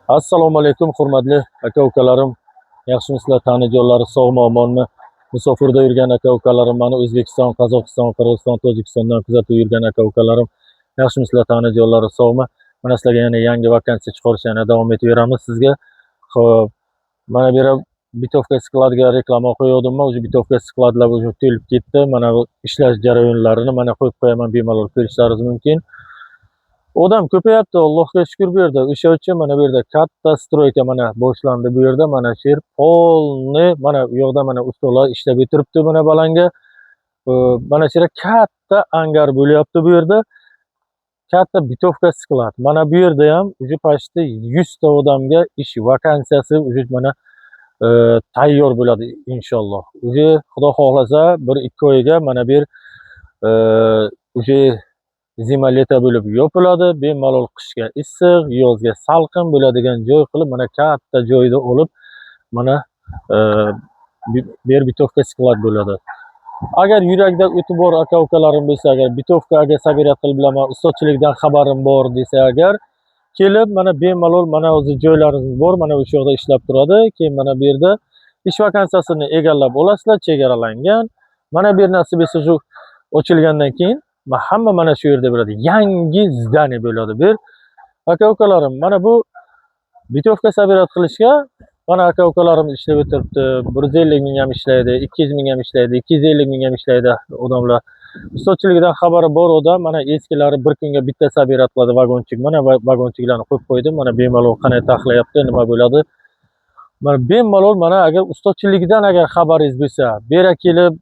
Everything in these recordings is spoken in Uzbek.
Assalomu alaykum hurmatli aka-ukalarim. Yaxshimisizlar? Tanijo'llari sog'mi, omonmi? Musofirda yurgan aka-ukalarim, mana O'zbekiston, Qozog'iston, Qirg'iziston, Tojikistondan kuzatib yurgan aka-ukalarim, yaxshimisizlar? Tanijo'llari sog'mi? Mana sizlarga yana yangi vakansiya chiqarish yana davom etaveramiz sizga. Xo'p, mana bu yerda bitovka skladiga reklama qo'ygandim. O'sha bitovka skladlar уже to'lib ketdi. Mana bu ishlash jarayonlarini mana qo'yib qo'yaman, bemalol ko'rishlaringiz mumkin. Odam ko'payapti, Allohga shukr bu yerda. O'sha uchun mana bu yerda katta stroyka mana boshlandi bu yerda. Mana shu yer polni, mana bu yoqda mana ustalar ishlab o'tiribdi mana balanga. Mana shu yerda katta angar bo'lyapti bu yerda. Katta bitovka sklad. Mana bu yerda ham уже почти 100 ta odamga ish vakansiyasi уже mana tayyor bo'ladi inshaalloh. Уже Xudo xohlasa 1-2 oyga mana bu yer уже zima leta bo'lib yopiladi. Bemalol qishga issiq, yozga salqin bo'ladigan joy qilib mana katta joyda olib mana bu yer bitovka sklad bo'ladi. Agar yurakda o'ti bor aka-ukalarim bo'lsa, agar bitovkaga sabiyat qilib bilaman, ustochilikdan xabarim bor desa agar, kelib mana bemalol mana o'zi joylarimiz bor, mana o'sha yoqda ishlab turadi. Keyin mana bu yerda ish vakansiyasini egallab olasizlar, chegaralangan. Mana bu yer nasib etsa shu ochilgandan keyin hamma mana shu yerda bo'ladi. Yangi zdaniya bo'ladi bu yer. Aka-ukalarim, mana bu bitovka sabiyat qilishga mana aka-ukalarim ishlab o'tiribdi. 150 ming ham ishlaydi, 200 ming ham ishlaydi, 250 ming ham ishlaydi odamlar. Ustochiligidan xabari bor odam mana eskilari bir kunga bitta sabiyat qiladi vagonchik. Mana vagonchiklarni qo'yib qo'ydim. Mana bemalol qanday taxlayapti, nima bo'ladi. Mana bemalol mana agar ustochiligidan agar xabaringiz bo'lsa, bu yerga kelib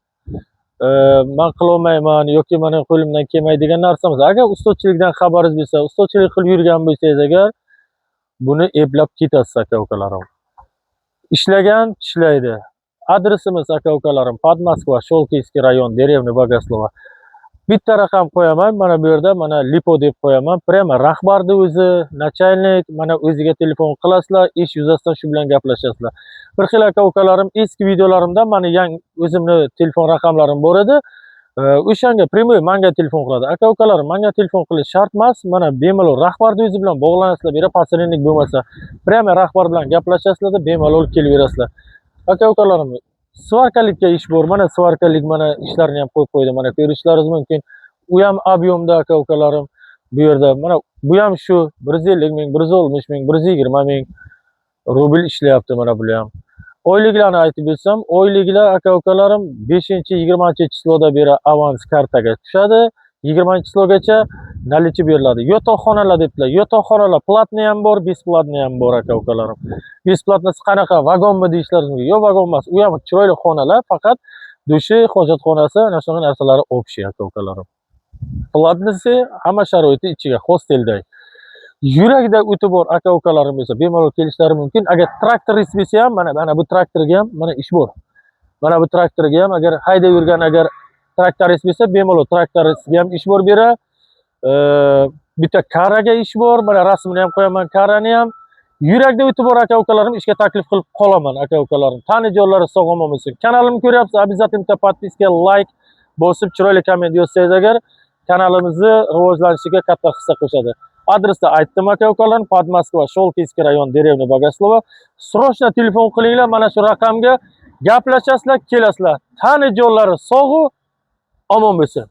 men qilolmayman yoki meni qo'limdan kelmaydigan narsa emas. Agar ustochilikdan xabaringiz bo'lsa, ustochilik qilib yurgan bo'lsangiz agar buni eplab ketasiz aka-ukalarim. Ishlagan ishlaydi. Adresimiz aka-ukalarim Pod Moskva, Sholkiyskiy rayon, Derevnya Bogoslova. Bitta raqam qo'yaman, mana bu yerda mana Lipo deb qo'yaman. Prямо rahbarni o'zi, начальник, mana o'ziga telefon qilasizlar, ish yuzasidan shu bilan gaplashasizlar. Bir xil aka-ukalarim eski videolarimda mana yangi o'zimni telefon raqamlarim bor edi. O'shanga prямой menga telefon qiladi. Aka-ukalarim, menga telefon qilish shart emas. Mana bemalol rahbarni o'zi bilan bog'lanasizlar. Bu yerda posrednik bo'lmasa, prямо rahbar bilan gaplashasizlar, bemalol kelaverasizlar. Aka-ukalarim, svarkalikka ish bor. Mana svarkalik mana ishlarni ham qo'yib qo'ydim. Mana ko'rishlaringiz mumkin. U ham объемda aka-ukalarim. Bu yerda mana bu ham shu 150 ming, 160 ming, 120 ming rubl ishlayapti mana bular ham. Oyliklarni aytib o'tsam, oyliklar aka-ukalarim 5-20 beri avans kartaga tushadi. 20-chislagacha nalichi beriladi. Yotoqxonalar debdilar. Yotoqxonalar platniy ham bor, besplatniy ham bor aka-ukalarim. Besplatnisi qanaqa? Vagonmi deyishlaringiz mumkin. Yo'q, vagon emas. U ham chiroyli xonalar, faqat dushi, hojatxonasi, ana shunaqa narsalari общий aka-ukalarim. Platnisi hamma sharoiti ichiga, hostelday. Yurakda o'ti bor aka-ukalarim bo'lsa, bemalol kelishlari mumkin. Agar traktorist bo'lsa ham, mana bu traktorga ham mana ish bor. Mana bu traktorga ham agar haydab yurgan agar traktorist bo'lsa, bemalol traktoristga ham ish bor bu yerda. Bitta karaga ish bor. Mana rasmini ham qo'yaman, karani ham. Yurakda o'ti bor aka-ukalarim ishga taklif qilib qolaman aka-ukalarim. Tanijo'llari sog'-omon bo'lsin. Kanalimni ko'ryapsiz, обязательно подписка, like bosib, chiroyli komment yozsangiz agar kanalimizni rivojlanishiga katta hissa qo'shadi. Adresni aytdim aka-ukalarim, Pod Moskva, Sholkiyskiy rayon, Derevnya Bogoslova. Srochna telefon qilinglar, mana shu raqamga gaplashasizlar, kelasizlar. Tanijo'llari sog'-omon bo'lsin.